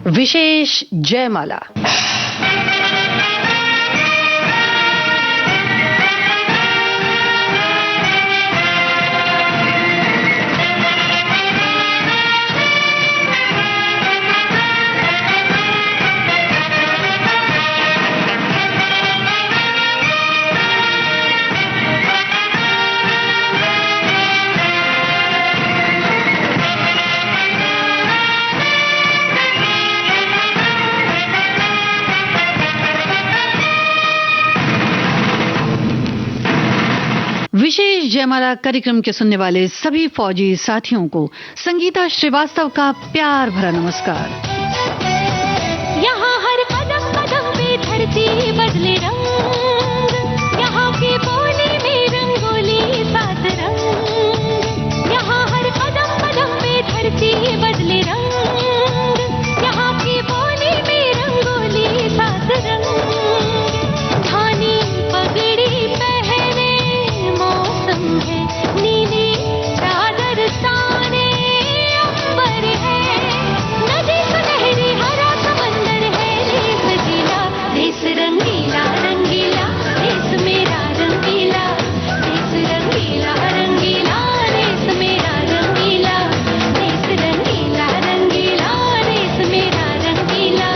विशेष जयमाला। विशेष जयमाला कार्यक्रम के सुनने वाले सभी फौजी साथियों को संगीता श्रीवास्तव का प्यार भरा नमस्कार। यहाँ हर कदम कदम पे धरती बदले रंग, यहाँ की बोली में रंगोली सात रंग। यहाँ हर कदम कदम पे धरती बदले रंग, यहाँ की बोली में रंगोली सात रंग। धानी पगड़ी पहने मौसम है, नीली चादर ताने अंबर है, नदी सुनहरी हरा समंदर है, देश गीला देश रंगीला रंगीला, देश मेरा रंगीला, देश रंगीला रंगीला, देश मेरा रंगीला, देश रंगीला रंगीला, देश मेरा रंगीला,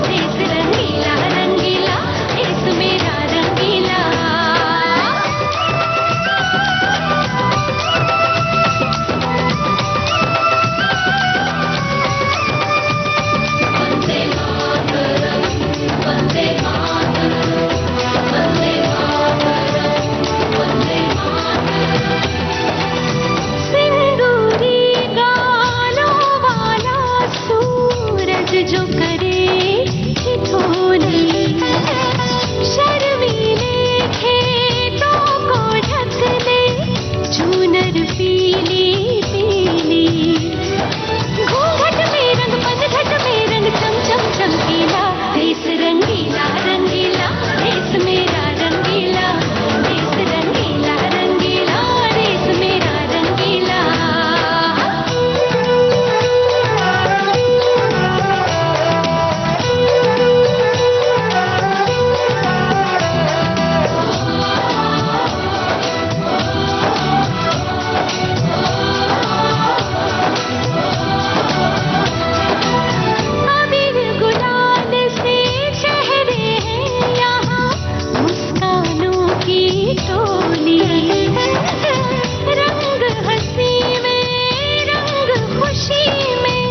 देश रंगीला रंगीला, देश मेरा रंगीला। वंदे मातरम, वंदे मातरम, वंदे मातरम, वंदे मातरम। सिंदूरी गालों वाला सूरज जो करे ठिठोली, शर्मीले खेतों को ढक ले चूनर पीली पीली। घूंघट में रंग पनघट में रंग चम चम चमकीला, देश रंगीला रंगीला, देश मेरा रंगीला, देश रंगीला रंगीला, देश मेरा रंगीला। अबीर गुलाल से चेहरे हैं यहाँ, मुस्कानों की टोली। रंग हंसी में रंग खुशी में,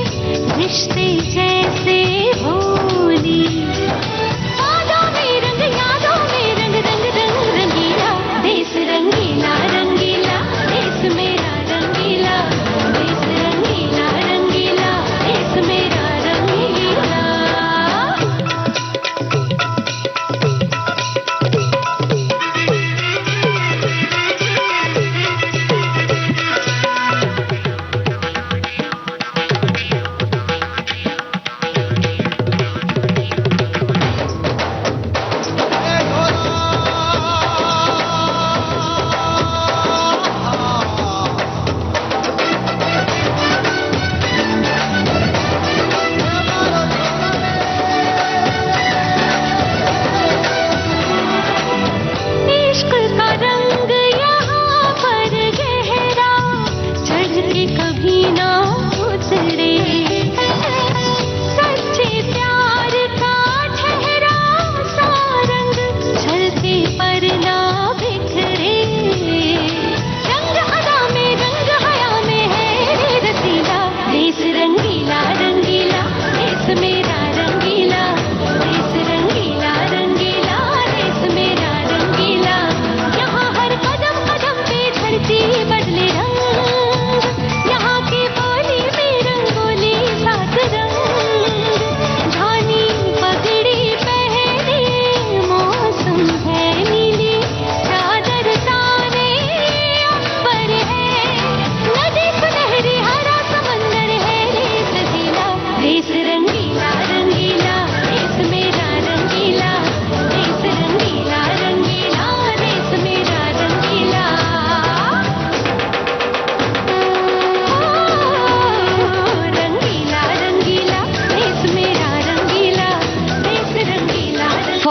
रिश्ते जैसे होली। यादों में रंग रंग रंग रंगीला, देश रंगीला रंगीला, देश मेरा रंगीला, देश रंगीला रंगीला, देश मेरा रंगीला।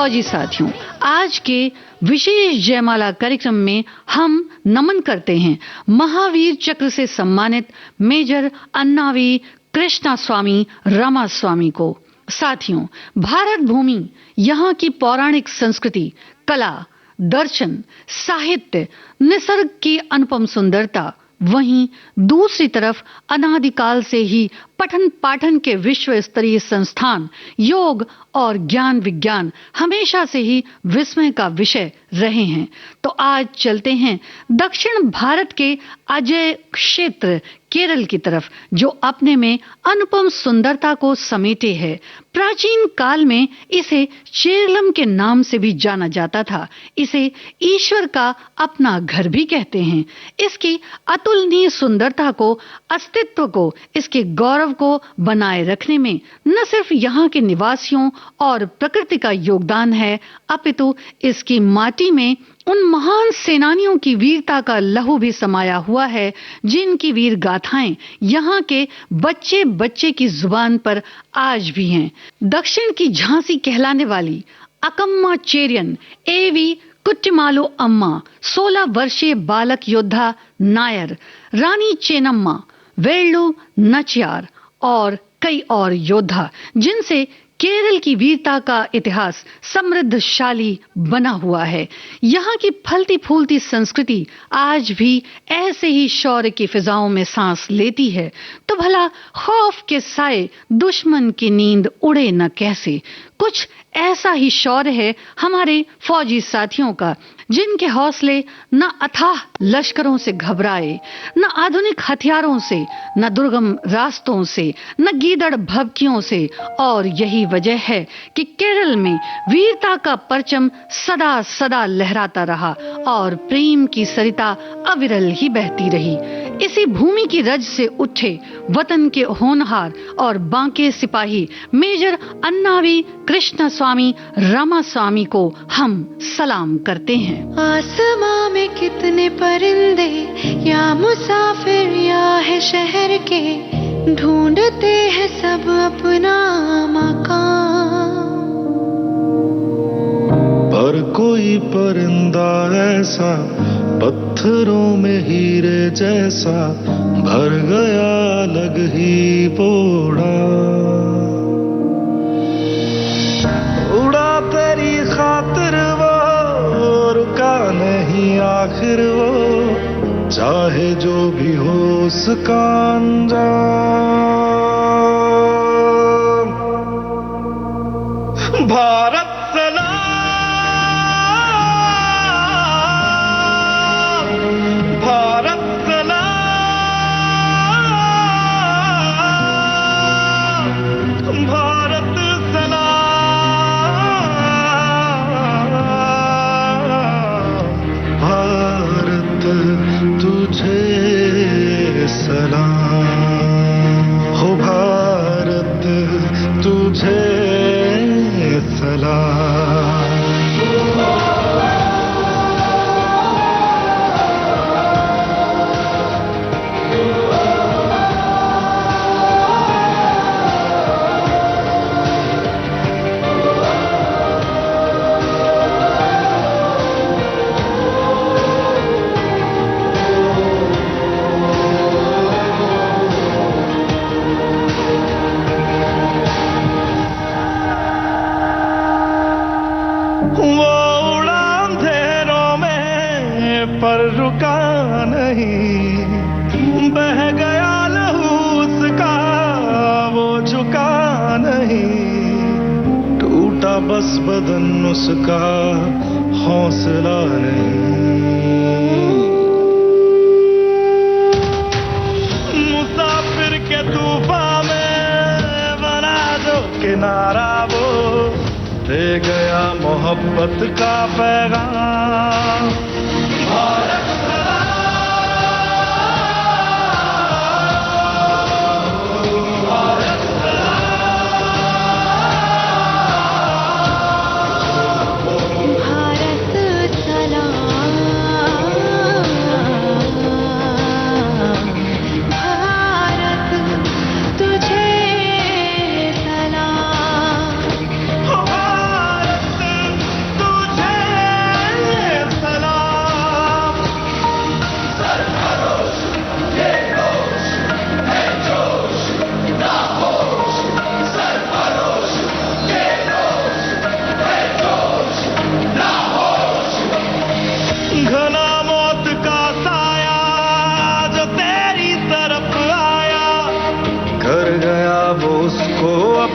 फौजी साथियों, आज के विशेष जयमाला कार्यक्रम में हम नमन करते हैं महावीर चक्र से सम्मानित मेजर अन्नावी कृष्णास्वामी रामास्वामी को। साथियों, भारत भूमि, यहाँ की पौराणिक संस्कृति, कला, दर्शन, साहित्य, निसर्ग की अनुपम सुंदरता, वहीं दूसरी तरफ अनादिकाल से ही पठन पाठन के विश्व स्तरीय संस्थान योग और ज्ञान विज्ञान हमेशा से ही विस्मय का विषय रहे हैं। तो आज चलते हैं दक्षिण भारत के अजय क्षेत्र केरल की तरफ, जो अपने में अनुपम सुंदरता को समेटे है। प्राचीन काल में इसे चेरलम के नाम से भी जाना जाता था। इसे ईश्वर का अपना घर भी कहते हैं। इसकी अतुलनीय सुंदरता को, अस्तित्व को, इसके गौरव को बनाए रखने में न सिर्फ यहाँ के निवासियों और प्रकृति का योगदान है, अपितु इसकी माटी में उन महान सेनानियों की वीरता का लहू भी समाया हुआ है, जिनकी वीर गाथाएं यहाँ के बच्चे बच्चे की जुबान पर आज भी हैं। दक्षिण की झांसी कहलाने वाली अकम्मा चेरियन एवी कुट्टिमालो अम्मा, 16 वर्षीय बालक योद्धा नायर, रानी चेन्नम्मा, वेल्लू नचियार और कई और योद्धा, जिनसे केरल की वीरता का इतिहास समृद्धशाली बना हुआ है। यहाँ की फलती फूलती संस्कृति आज भी ऐसे ही शौर्य की फिजाओं में सांस लेती है। तो भला खौफ के साए दुश्मन की नींद उड़े न कैसे। कुछ ऐसा ही शौर्य है हमारे फौजी साथियों का, जिनके हौसले न अथाह लश्करों से घबराए, न आधुनिक हथियारों से, न दुर्गम रास्तों से, न गीदड़ भभकियों से। और यही वजह है कि केरल में वीरता का परचम सदा सदा लहराता रहा और प्रेम की सरिता अविरल ही बहती रही। इसी भूमि की रज से उठे वतन के होनहार और बांके सिपाही मेजर अन्नावी कृष्णास्वामी रामास्वामी को हम सलाम करते हैं। आसमां में कितने परिंदे, या मुसाफिर या है शहर के, ढूंढते हैं सब अपना मकान। पर कोई परिंदा ऐसा पत्थरों में हीरे जैसा, भर गया अलग ही बोड़ा। उड़ा तेरी खातिर वो, रुका नहीं आखिर वो, चाहे जो भी हो उसका अंजाम। भारत सलाम, भारत सलाम, भारत सलाम, भारत तुझे सलाम, हो भारत तुझे सलाम। पर रुका नहीं, बह गया लहू उसका, वो झुका नहीं, टूटा बस बदन उसका, हौसला नहीं। मुसाफिर के तूफान में बना दो किनारा, वो दे गया मोहब्बत का पैगाम। भारत तुझे सलाम, भारत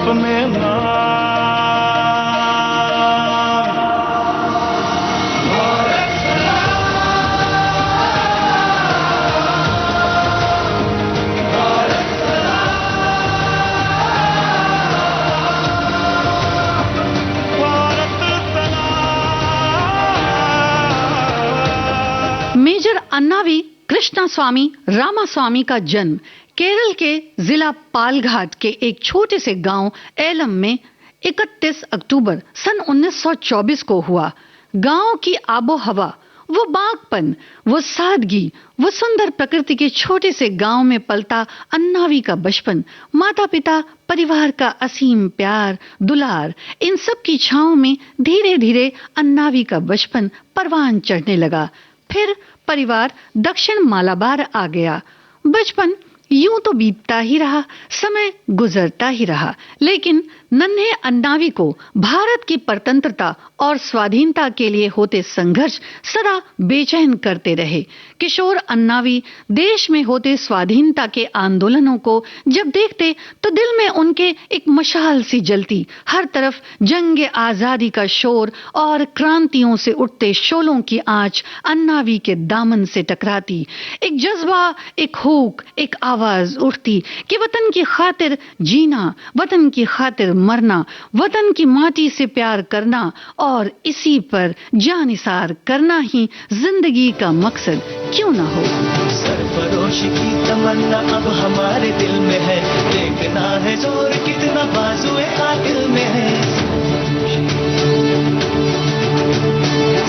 अपने मेजर अन्नावी कृष्णास्वामी रामास्वामी का जन्म केरल के जिला पालघाट के एक छोटे से गांव एलम में 31 अक्टूबर सन 1924 को हुआ। गांव की आबो हवा, वो बागपन, वो सादगी, वो सुंदर प्रकृति के छोटे से गांव में पलता अन्नावी का बचपन, माता पिता परिवार का असीम प्यार दुलार, इन सब की छांव में धीरे धीरे अन्नावी का बचपन परवान चढ़ने लगा। फिर परिवार दक्षिण मालाबार आ गया। बचपन यूं तो बीतता ही रहा, समय गुजरता ही रहा, लेकिन नन्हे अन्नावी को भारत की स्वतंत्रता और स्वाधीनता के लिए होते संघर्ष सदा बेचैन करते रहे। किशोर अन्नावी देश में होते स्वाधीनता के आंदोलनों को जब देखते तो दिल में उनके एक मशाल सी जलती। हर तरफ जंग आजादी का शोर और क्रांतियों से उठते शोलों की आंच अन्नावी के दामन से टकराती। एक जज्बा, एक हुक, एक आवाज उठती कि वतन की खातिर जीना, वतन की खातिर मरना, वतन की माटी से प्यार करना और इसी पर जानिसार करना ही जिंदगी का मकसद क्यों ना हो। सरफरोशी की तमन्ना अब हमारे दिल में है, देखना है जोर कितना बाजुए कातिल में है।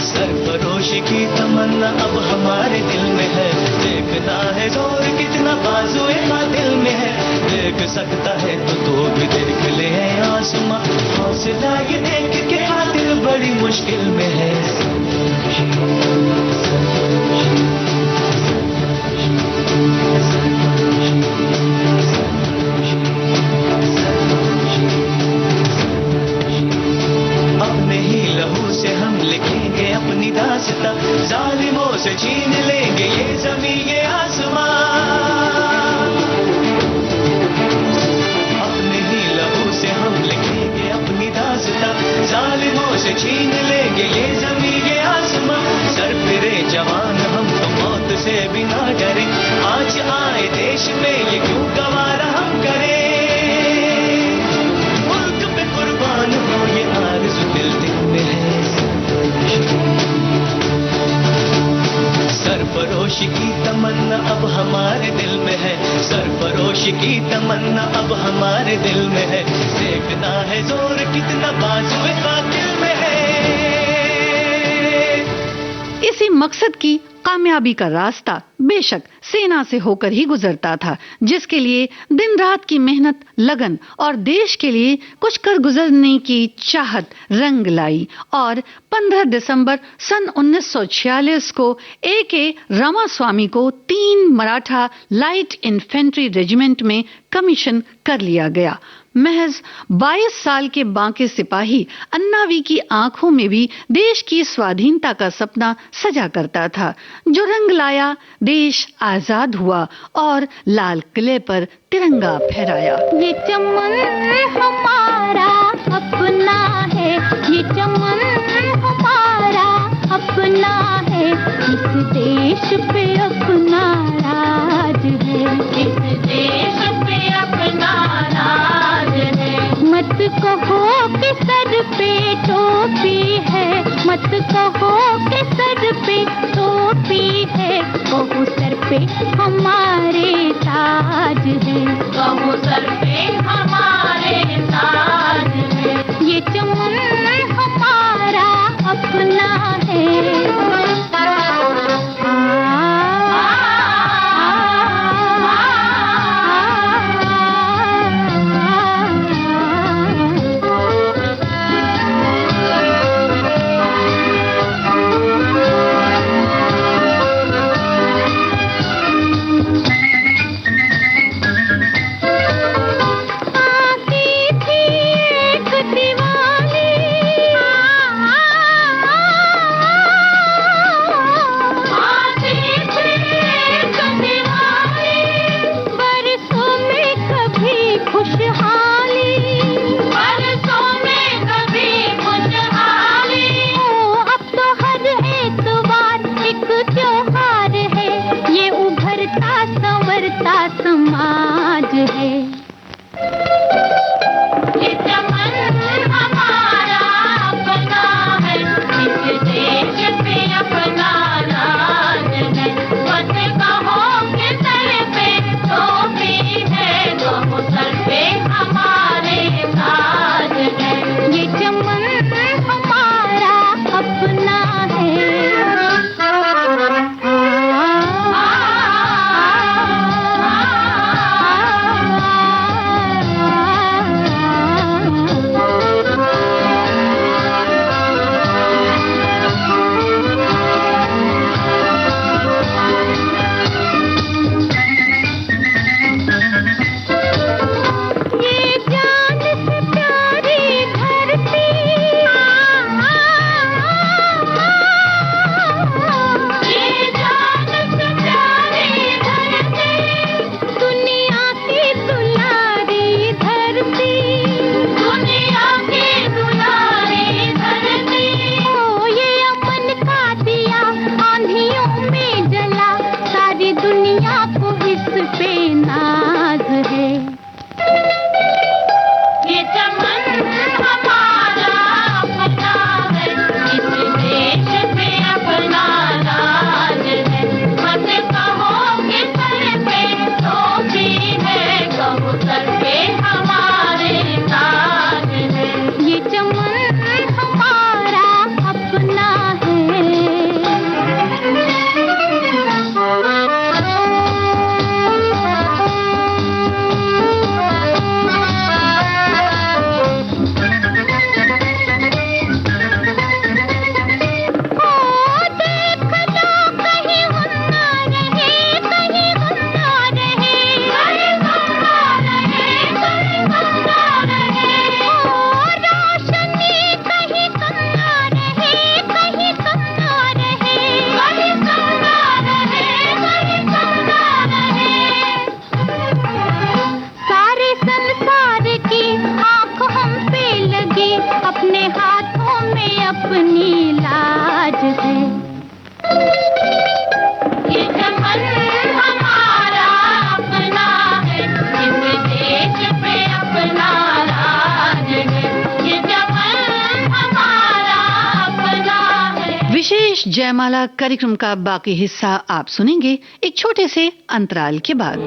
सरफरोशी की तमन्ना अब हमारे दिल में है, देखना है जोर कितना बाजुए कातिल में है। देख सकता है तो भी देख ले आसमां, हौसला ये देख के कातिल बड़ी मुश्किल में है। अपने ही लहू से हम लिखेंगे अपनी दास्तां, जालिमों से छीन लेंगे ये जमीन ये आसमां। अपने ही लहू से हम लिखेंगे अपनी दास्तां, जालिमों से छीन लेंगे ये जमीन ये आसमां। सर फिरे जवान हम तो मौत से बिना डरे, आज आए देश में ये क्यों गवारा हम करें। मुल्क पे कुर्बान हो ये आरज़ू दिल दिल में है। सरफरोशी की तमन्ना अब हमारे दिल में है, सरफरोशी की तमन्ना अब हमारे दिल में है। देखना है जोर कितना बाजुए कातिल में है। इसी मकसद की कामयाबी का रास्ता बेशक सेना से होकर ही गुजरता था, जिसके लिए दिन रात की मेहनत, लगन और देश के लिए कुछ कर गुजरने की चाहत रंग लाई। और 15 दिसंबर सन 1946 को A.K. रामास्वामी को 3 मराठा लाइट इन्फेंट्री रेजिमेंट में कमीशन कर लिया गया। महज 22 साल के बांके सिपाही अन्नावी की आंखों में भी देश की स्वाधीनता का सपना सजा करता था, जो रंग लाया। देश आजाद हुआ और लाल किले पर तिरंगा फहराया। ये चमन हमारा अपना है, ये चमन हमारा अपना है, इस देश पे अपना राज है, इस देश पे अपना राज है। मत कहो कि सर पे टोपी है, मत कहो कि सर पे टोपी है, कहो सर पे हमारे ताज है, कहो सर पे हमारे ताज है। ये चमन हमारा अपना है। आती थी जयमाला कार्यक्रम का बाकी हिस्सा आप सुनेंगे एक छोटे से अंतराल के बाद।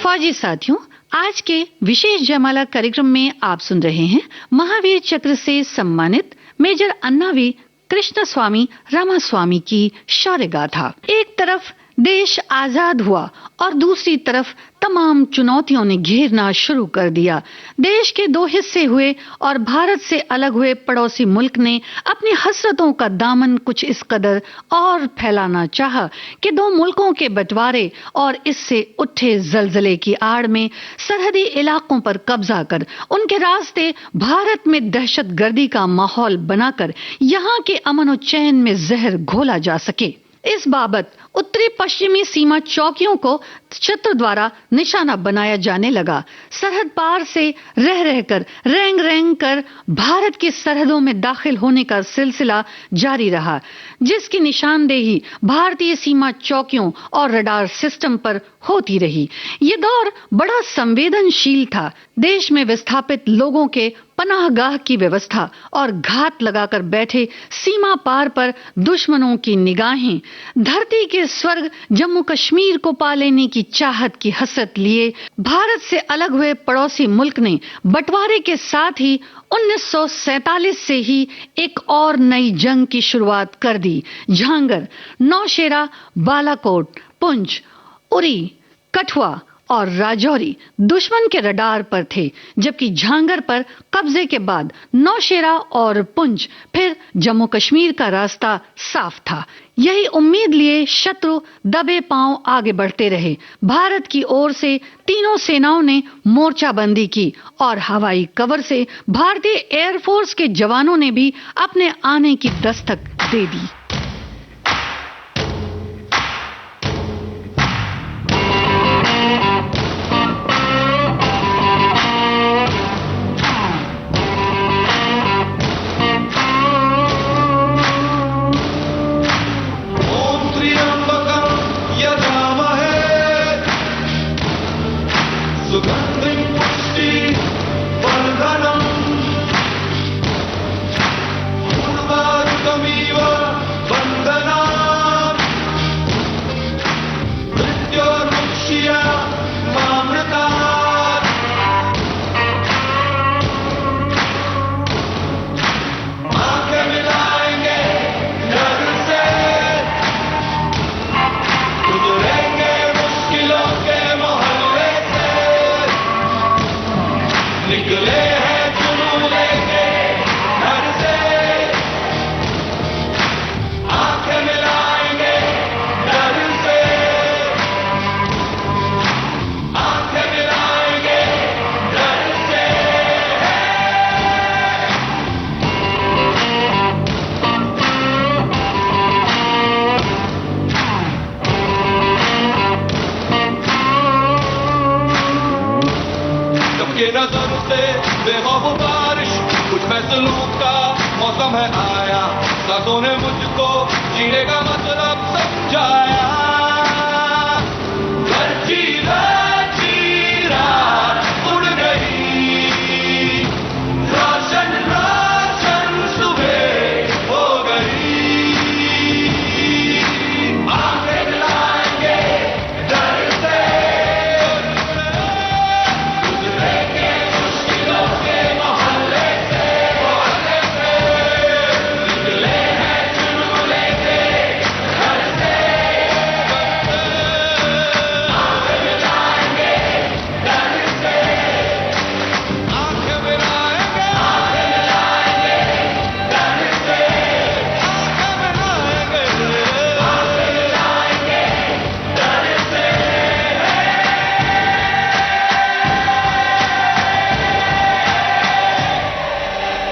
फौजी साथियों, आज के विशेष जयमाला कार्यक्रम में आप सुन रहे हैं महावीर चक्र से सम्मानित मेजर अन्नावी कृष्णस्वामी रामास्वामी की शौर्य गाथा। एक तरफ देश आजाद हुआ और दूसरी तरफ तमाम चुनौतियों ने घेरना शुरू कर दिया। देश के दो हिस्से हुए और भारत से अलग हुए पड़ोसी मुल्क ने अपनी हसरतों का दामन कुछ इस कदर और फैलाना चाहा कि दो मुल्कों के बंटवारे और इससे उठे जलजले की आड़ में सरहदी इलाकों पर कब्जा कर उनके रास्ते भारत में दहशतगर्दी का माहौल बनाकर यहाँ के अमन और चैन में जहर घोला जा सके। इस बाबत उत्तरी पश्चिमी सीमा चौकियों को शत्रु द्वारा निशाना बनाया जाने लगा। सरहद पार से रह रहकर रेंग कर भारत की सरहदों में दाखिल होने का सिलसिला जारी रहा, जिसकी निशानदेही भारतीय सीमा चौकियों और रडार सिस्टम पर होती रही। ये दौर बड़ा संवेदनशील था। देश में विस्थापित लोगों के पनाहगाह की व्यवस्था और घात लगाकर बैठे सीमा पार पर दुश्मनों की निगाहें धरती के स्वर्ग जम्मू कश्मीर को पा लेने की चाहत की हसरत लिए भारत से अलग हुए पड़ोसी मुल्क ने बंटवारे के साथ ही 1947 से ही एक और नई जंग की शुरुआत कर दी। झांगर, नौशेरा, बालाकोट, पुंछ, उरी, कठुआ और राजौरी दुश्मन के रडार पर थे, जबकि झांगर पर कब्जे के बाद नौशेरा और पुंछ फिर जम्मू कश्मीर का रास्ता साफ था। यही उम्मीद लिए शत्रु दबे पांव आगे बढ़ते रहे। भारत की ओर से तीनों सेनाओं ने मोर्चाबंदी की और हवाई कवर से भारतीय एयरफोर्स के जवानों ने भी अपने आने की दस्तक दे दी। मौसम है आया, सासों ने मुझको जीने का मतलब समझाया। रात उड़ गई, रोशन रोशन सुबह हो गई। आंखें मिलाएंगे डर से, गुजरेंगे मुश्किलों के मोहल्ले से।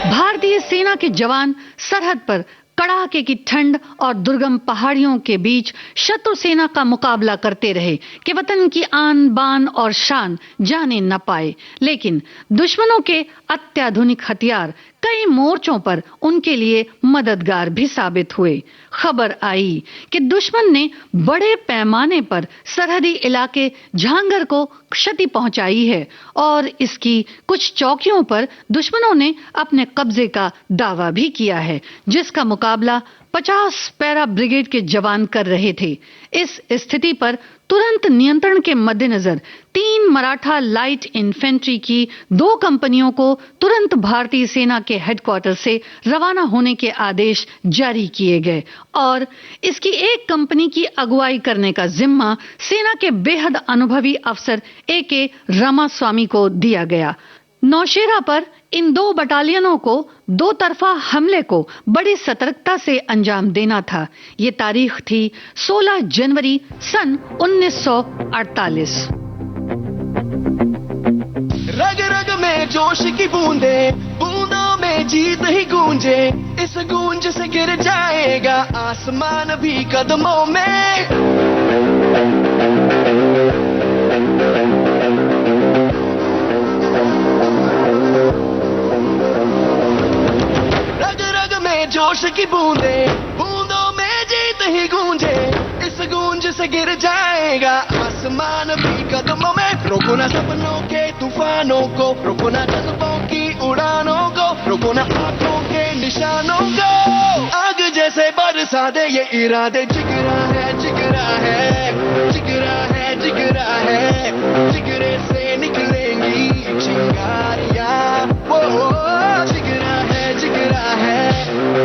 भारतीय सेना के जवान सरहद पर कड़ाके की ठंड और दुर्गम पहाड़ियों के बीच शत्रु सेना का मुकाबला करते रहे कि वतन की आन बान और शान जाने न पाए। लेकिन दुश्मनों के अत्याधुनिक हथियार कई मोर्चों पर उनके लिए मददगार भी साबित हुए। खबर आई कि दुश्मन ने बड़े पैमाने पर सरहदी इलाके झांगर को क्षति पहुंचाई है और इसकी कुछ चौकियों पर दुश्मनों ने अपने कब्जे का दावा भी किया है, जिसका मुकाबला 50 पैरा ब्रिगेड के जवान कर रहे थे। इस स्थिति पर तुरंत नियंत्रण के मद्देनजर 3 मराठा लाइट इन्फेंट्री की 2 कंपनियों को तुरंत भारतीय सेना के हेडक्वार्टर से रवाना होने के आदेश जारी किए गए और इसकी एक कंपनी की अगुवाई करने का जिम्मा सेना के बेहद अनुभवी अफसर A.K. रामास्वामी को दिया गया। नौशेरा पर इन 2 बटालियनों को 2 तरफा हमले को बड़ी सतर्कता से अंजाम देना था। ये तारीख थी 16 जनवरी सन 1948। रग रग में जोश की बूंदे, बूंदों में जीत ही गूंजे, इस गूंज से गिर जाएगा आसमान भी कदमों में। रग रग में जोश की बूंदे, बूंदों में जीत ही गूंजे, इस गूंज से गिर जाएगा आसमान भी कदमों में। रोको ना सपनों के तूफानों को, रोको ना जज्बों की उड़ानों को, रोको ना आंखों के निशानों को। आग जैसे बरसा दे ये इरादे, जिगरा है जिगरा है, जिगरा है जिगरा है, जिगरे से निकलेंगी चिंगारियां। वो जिगरा है जिगरा है,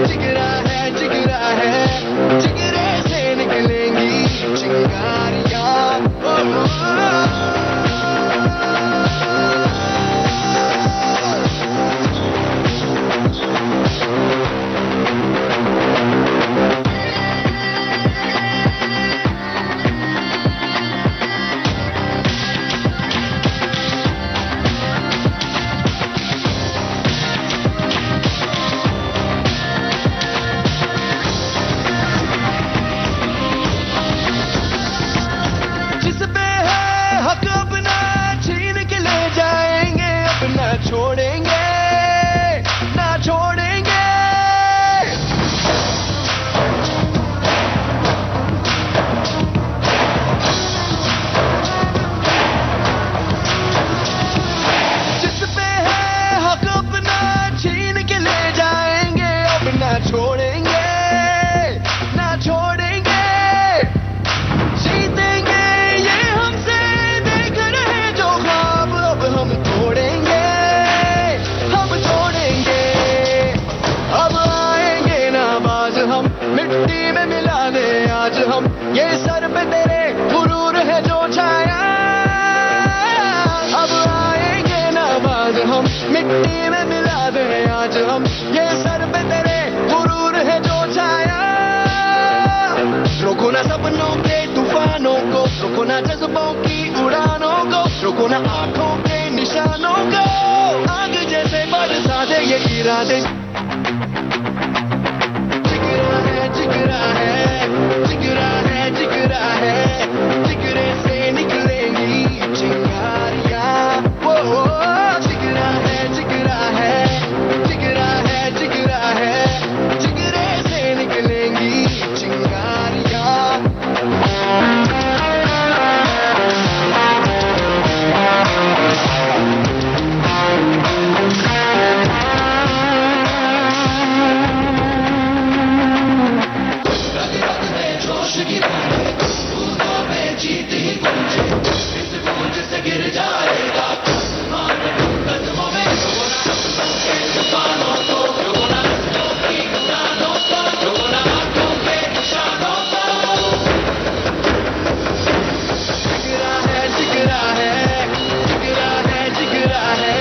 जिगरा है जिगरा है, जिगरे से निकलेंगी चिंगारियां। जिस पे है हक अपना छीन के ले जाएंगे, अपना छोड़ेंगे ना छोड़ेंगे। जिस पे है हक अपना छीन के ले जाएंगे, अपना छोड़ेंगे ना छोड़ेंगे। जीतेंगे ये हमसे देख रहे जो ख्वाब, अब हम तोड़ेंगे, हम तोड़ेंगे। अब आएंगे ना बाज हम, मिट्टी में मिला दे आज हम, ये सर पे तेरे गुरूर है जो छाया। अब आएंगे ना बाज हम, मिट्टी में मिला दे आज हम, ये सर पे तेरे गुरूर है जो छाया। रोको ना सपनों के तूफानों को, रोको ना जज्बों की उड़ानों को, रोको ना आंखों के निशानों को। आग जैसे बरसा दे ये इरादे, जिगरा है जिगरा है, जिगरा है जिगरा है, जिगरे से निकलेंगी चिंगारियां। वो जिगरा है जिगरा है, जिगरा है जिगरा है, जिगरे से निकलेंगी चिंगारियां। जिगरा है जिगरा है, जिगरा है जिगरा है,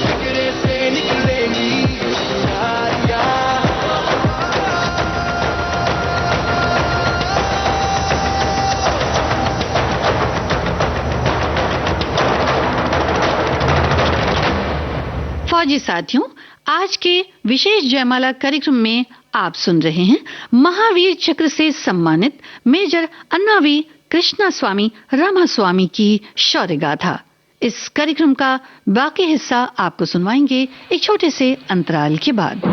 जिगरे से निकलेंगी चिंगारियां। फौजी साथियों, आज के विशेष जयमाला कार्यक्रम में आप सुन रहे हैं महावीर चक्र से सम्मानित मेजर अन्नावी कृष्णा स्वामी रामास्वामी की शौर्य गाथा। इस कार्यक्रम का बाकी हिस्सा आपको सुनवाएंगे एक छोटे से अंतराल के बाद।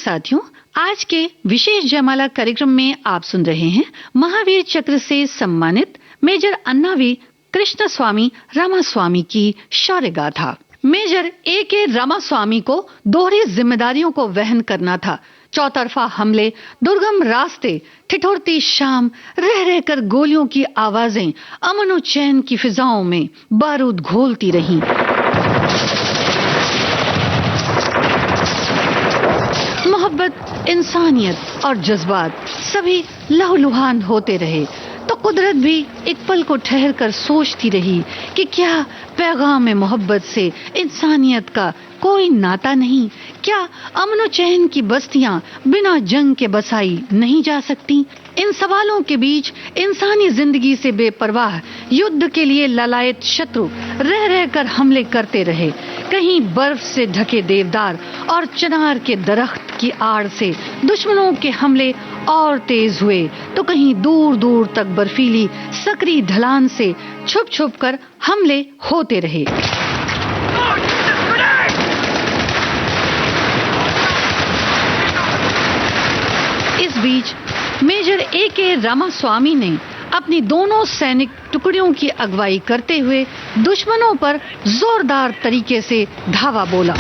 साथियों, आज के विशेष जयमाला कार्यक्रम में आप सुन रहे हैं महावीर चक्र से सम्मानित मेजर अन्नावी कृष्णस्वामी रामास्वामी की शौर्य गाथा। Major A.K. रामास्वामी को दोहरी जिम्मेदारियों को वहन करना था। चौतरफा हमले, दुर्गम रास्ते, ठिठुरती शाम, रह रहकर गोलियों की आवाजें अमन और चैन की फिजाओं में बारूद घोलती रहीं। मोहब्बत, इंसानियत और जज्बात सभी लहूलुहान होते रहे तो कुदरत भी एक पल को ठहर कर सोचती रही कि क्या पैगाम मोहब्बत से इंसानियत का कोई नाता नहीं? क्या अमन चैन की बस्तियां बिना जंग के बसाई नहीं जा सकती? इन सवालों के बीच इंसानी जिंदगी से बेपरवाह युद्ध के लिए ललायत शत्रु रह रहकर हमले करते रहे। कहीं बर्फ से ढके देवदार और चिनार के दरख्त की आड़ से दुश्मनों के हमले और तेज हुए तो कहीं दूर दूर तक बर्फीली सकरी ढलान से छुप छुप कर हमले होते रहे। इस बीच मेजर A.K. रामास्वामी ने अपनी दोनों सैनिक टुकड़ियों की अगुवाई करते हुए दुश्मनों पर जोरदार तरीके से धावा बोला।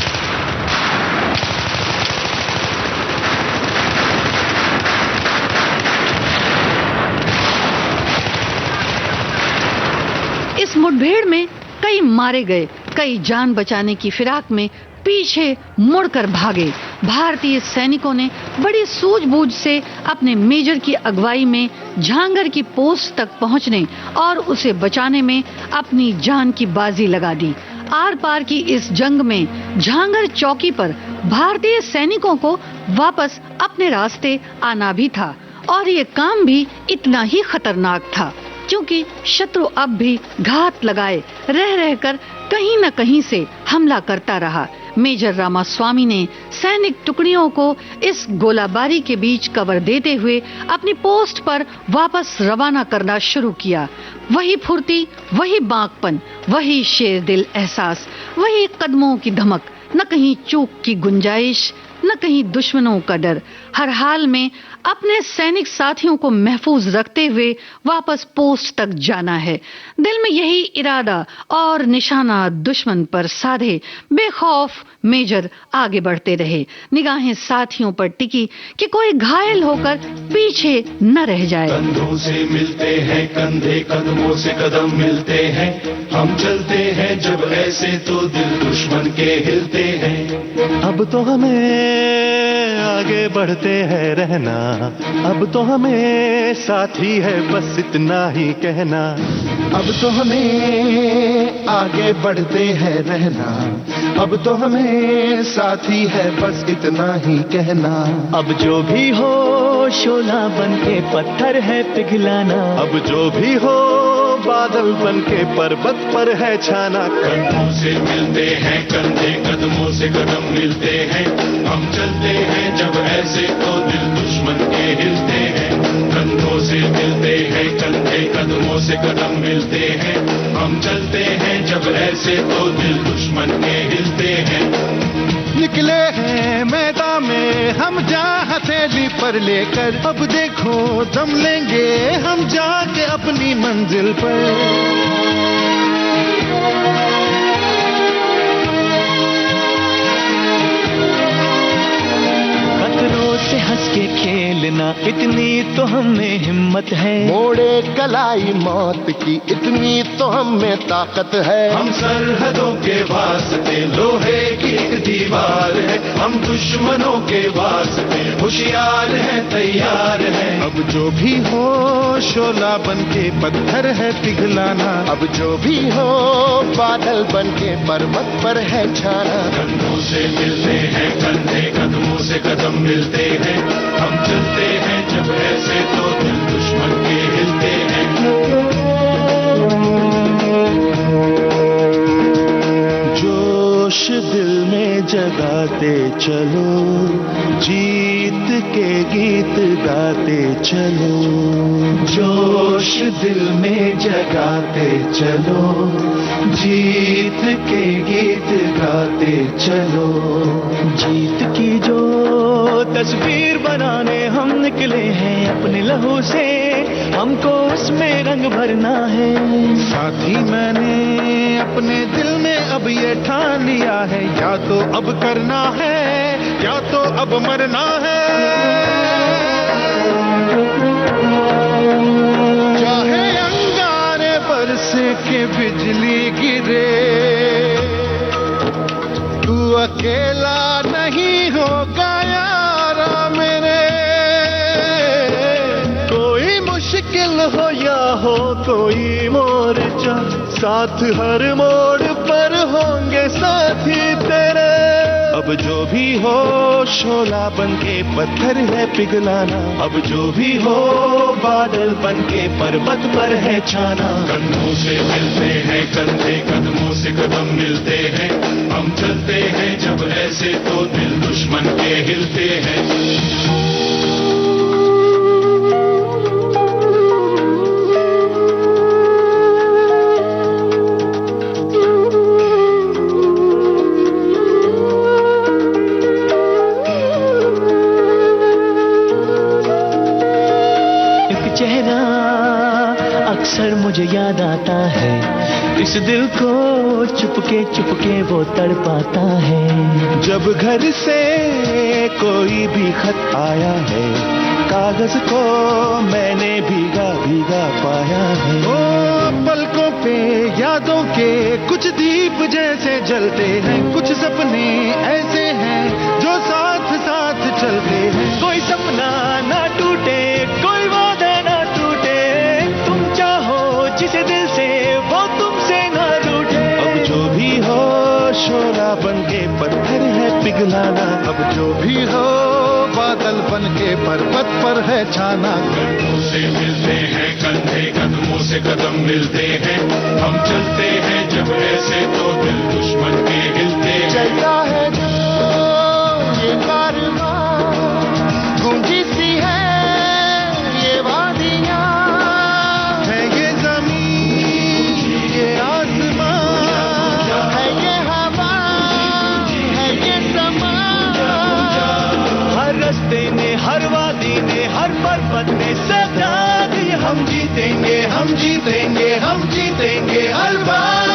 इस मुठभेड़ में कई मारे गए, कई जान बचाने की फिराक में पीछे मुड़कर भागे। भारतीय सैनिकों ने बड़ी सूझबूझ से अपने मेजर की अगुवाई में झांगर की पोस्ट तक पहुंचने और उसे बचाने में अपनी जान की बाजी लगा दी। आर पार की इस जंग में झांगर चौकी पर भारतीय सैनिकों को वापस अपने रास्ते आना भी था और ये काम भी इतना ही खतरनाक था क्योंकि शत्रु अब भी घात लगाए रह रहकर कहीं न कहीं से हमला करता रहा। मेजर रामास्वामी ने सैनिक टुकड़ियों को इस गोलाबारी के बीच कवर देते हुए अपनी पोस्ट पर वापस रवाना करना शुरू किया। वही फुर्ती, वही बांकपन, वही शेर दिल एहसास, वही कदमों की धमक, न कहीं चूक की गुंजाइश, न कहीं दुश्मनों का डर। हर हाल में अपने सैनिक साथियों को महफूज रखते हुए वापस पोस्ट तक जाना है। दिल में यही इरादा और निशाना दुश्मन पर साधे बेखौफ मेजर आगे बढ़ते रहे। निगाहें साथियों पर टिकी कि कोई घायल होकर पीछे न रह जाए। कंधों से मिलते हैं कंधे, कदमों से कदम मिलते हैं, हम चलते हैं जब ऐसे तो दिल दुश्मन के हिलते हैं। अब तो हमें आगे बढ़ते हैं रहना, अब तो हमें साथी है बस इतना ही कहना। अब तो हमें आगे बढ़ते हैं रहना, अब तो हमें साथी है बस इतना ही कहना। अब जो भी हो शोला बन के पत्थर है पिघलाना, अब जो भी हो बादल बन के पर्वत पर है छाना। कंधों से मिलते हैं कंधे, कदमों से कदम मिलते हैं, हम चलते हैं जब ऐसे तो दिल दुश्मन के हिलते हैं। कंधों से मिलते हैं कंधे, कदमों से कदम मिलते हैं, हम चलते हैं जब ऐसे तो दिल दुश्मन के हिलते हैं। निकले हैं मैदान में हम हम जा हथेली पर लेकर, अब देखो दम लेंगे हम जाके अपनी मंजिल पर। खतरों से हंस के खेलना, इतनी तो हमें हिम्मत है। मोड़े कलाई मौत की, इतनी तो हमें ताकत है। हम सरहदों के वास्ते लोहे की एक दीवार है, हम दुश्मनों के वास्ते होशियार हैं, तैयार हैं। अब जो भी हो शोला बन के पत्थर है पिघलाना, अब जो भी हो बादल बन के पर्वत पर है छाना। कंधों से मिलते हैं कंधे, कदमों से कदम मिलते हैं, हम चलते हैं जब ऐसे तो दिल दुश्मन के हिलते हैं। जोश दिल में जगाते चलो, जीत के गीत गाते चलो। जोश दिल में जगाते चलो, जीत के गीत गाते चलो। जीत की जो तस्वीर बनाने हम निकले हैं अपने लहू से, हमको उसमें रंग भरना है। साथी मैंने अपने दिल में अब ये ठान लिया है, या तो अब करना है या तो अब मरना है। चाहे अंगारे बरसे के बिजली गिरे, तू अकेला नहीं होगा यारा मेरे। कोई मुश्किल हो या हो कोई मोर्चा, साथ हर मोड़ पर होंगे साथी तेरे। अब जो भी हो शोला बन के पत्थर है पिघलाना, अब जो भी हो बादल बन के पर्वत पर है छाना। कंधों से मिलते हैं कंधे, कदमों से कदम मिलते हैं, हम चलते हैं जब ऐसे तो दिल दुश्मन के हिलते हैं। अक्सर मुझे याद आता है, इस दिल को चुपके वो तड़पाता है। जब घर से कोई भी खत आया है, कागज को मैंने भीगा भीगा पाया है। ओ पलकों पे यादों के कुछ दीप जैसे जलते हैं, कुछ सपने ऐसे हैं जो साथ साथ चलते हैं। कोई सपना ना टूटे, कोई वादा ना टूटे, तुम चाहो जिसे दिल से वो तुमसे ना रूठे। अब जो भी हो शोला बन के पत्थर है पिघलाना, अब जो भी हो बादल बन के पर्वत पर है छाना। कंधों से मिलते हैं कंधे, कदमों से कदम मिलते हैं, हम चलते हैं जब ऐसे तो दिल दुश्मन के हिलते हैं। चलता है जो ये कारवां, गूंजी सी है ये वादियां, है ये जमीन ये आसमां, है ये हवा है ये समा। हर रास्ते ने, हर वादी ने, हर पर्वत ने सदा दी, हम जीतेंगे हम जीतेंगे हम जीतेंगे हर बार।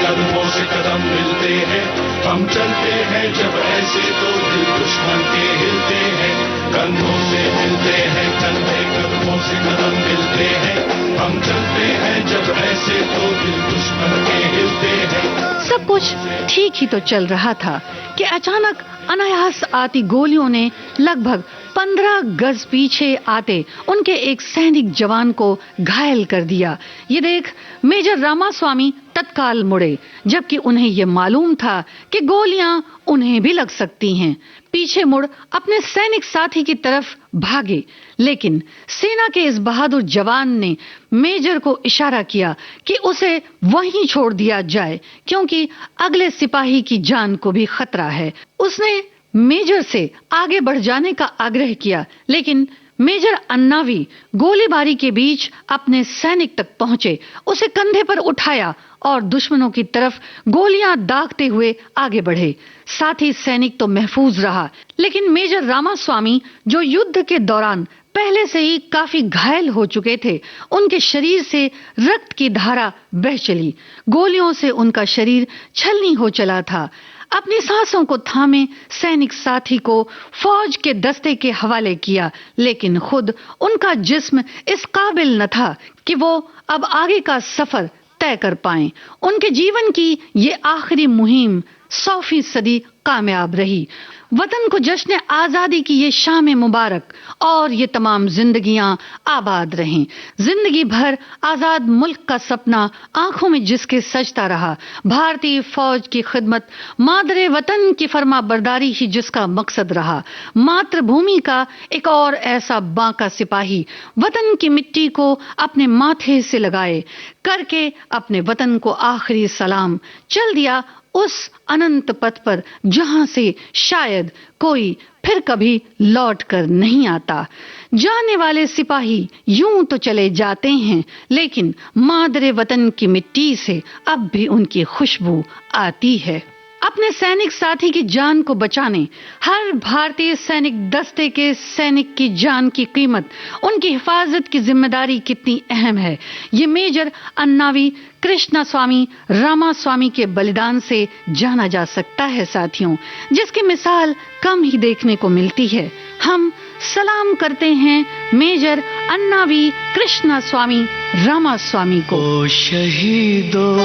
कदमों से कदम मिलते हैं, हम चलते हैं जब ऐसे तो दिल दुश्मन के हिलते हैं। कंधों से मिलते हैं कंधे, कदमों से कदम मिलते हैं, हम चलते हैं जब ऐसे तो दिल दुश्मन के हिलते हैं। सब कुछ ठीक ही तो चल रहा था कि अचानक अनायास आती गोलियों ने लगभग 15 गज पीछे आते उनके एक सैनिक जवान को घायल कर दिया। ये देख मेजर रामास्वामी तत्काल मुड़े, जबकि उन्हें यह मालूम था कि गोलियां उन्हें भी लग सकती हैं। पीछे मुड़ अपने सैनिक साथी की तरफ भागे, लेकिन सेना के इस बहादुर जवान ने मेजर को इशारा किया कि उसे वहीं छोड़ दिया जाए, क्योंकि अगले सिपाही की जान को भी खतरा है। उसने मेजर से आगे बढ़ जाने का आग्रह किया, लेकिन मेजर अन्नावी गोलीबारी के बीच अपने सैनिक तक पहुंचे, उसे कंधे पर उठाया और दुश्मनों की तरफ गोलियां दागते हुए आगे बढ़े। साथी सैनिक तो महफूज रहा, लेकिन मेजर रामास्वामी जो युद्ध के दौरान पहले से ही काफी घायल हो चुके थे, उनके शरीर से रक्त की धारा बह चली। गोलियों से उनका शरीर छलनी हो चला था। अपनी सांसों को थामे सैनिक साथी को फौज के दस्ते के हवाले किया, लेकिन खुद उनका जिस्म इस काबिल न था कि वो अब आगे का सफर तय कर पाएं। उनके जीवन की ये आखिरी मुहिम 100% कामयाब रही। वतन को जश्न आजादी की ये शाम मुबारक और ये तमाम जिंदगियां आबाद रहें। जिंदगी भर आजाद मुल्क का सपना आंखों में जिसके सजता रहा, भारतीय फौज की खिदमत, मादरे वतन की फर्मा बरदारी ही जिसका मकसद रहा, मातृभूमि का एक और ऐसा बांका सिपाही वतन की मिट्टी को अपने माथे से लगाए करके अपने वतन को आखिरी सलाम, चल दिया उस अनंत पथ पर जहां से शायद कोई फिर कभी लौट कर नहीं आता। जाने वाले सिपाही यूं तो चले जाते हैं, लेकिन मादरे वतन की मिट्टी से अब भी उनकी खुशबू आती है। अपने सैनिक साथी की जान को बचाने हर भारतीय सैनिक दस्ते के सैनिक की जान की कीमत, उनकी हिफाजत की जिम्मेदारी कितनी अहम है, ये मेजर अन्नावी कृष्णास्वामी रामास्वामी के बलिदान से जाना जा सकता है साथियों, जिसकी मिसाल कम ही देखने को मिलती है। हम सलाम करते हैं मेजर अन्नावी कृष्णास्वामी रामास्वामी को। ओ शहीदों,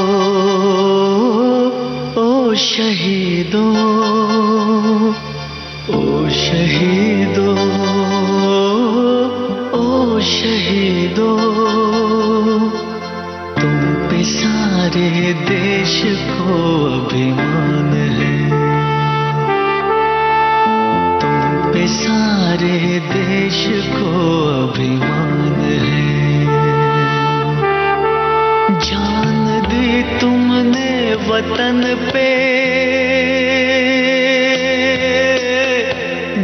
ओ शहीदों, ओ शहीदों, ओ शहीदों, तुम पे सारे देश को अभिमान है, तुम पे सारे देश को अभिमान है। जान दी तुमने वतन पे,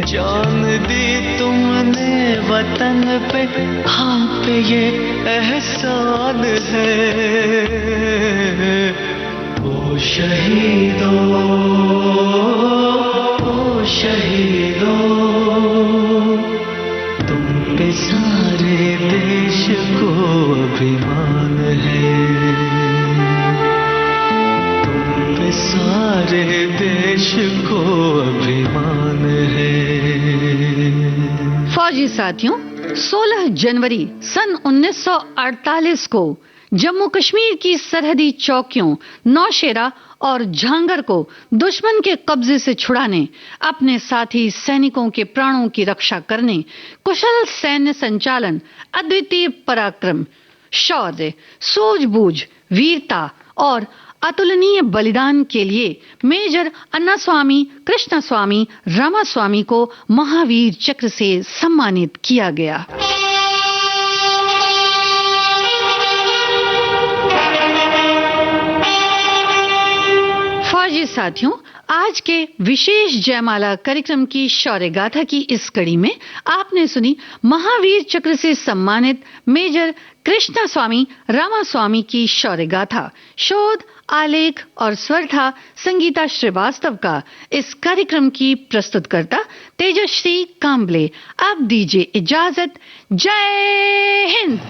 जान दी तुमने वतन पे, हम पे ये एहसान है। ओ शहीदों, ओ शहीदों, तुम पे सारे देश को अभिमान है, तुम पे सारे देश को अभिमान है। फौजी साथियों, 16 जनवरी सन 1948 को जम्मू कश्मीर की सरहदी चौकियों नौशेरा और झांगर को दुश्मन के कब्जे से छुड़ाने, अपने साथी सैनिकों के प्राणों की रक्षा करने, कुशल सैन्य संचालन, अद्वितीय पराक्रम, शौर्य, सूझबूझ, वीरता और अतुलनीय बलिदान के लिए मेजर अन्नास्वामी कृष्णास्वामी रामास्वामी को महावीर चक्र से सम्मानित किया गया। फौजी साथियों, आज के विशेष जयमाला कार्यक्रम की शौर्य गाथा की इस कड़ी में आपने सुनी महावीर चक्र से सम्मानित मेजर कृष्णास्वामी रामास्वामी की शौर्य गाथा। शोध, आलेख और स्वर था संगीता श्रीवास्तव का। इस कार्यक्रम की प्रस्तुतकर्ता तेजश्री कांबले। अब दीजिए इजाजत। जय हिंद।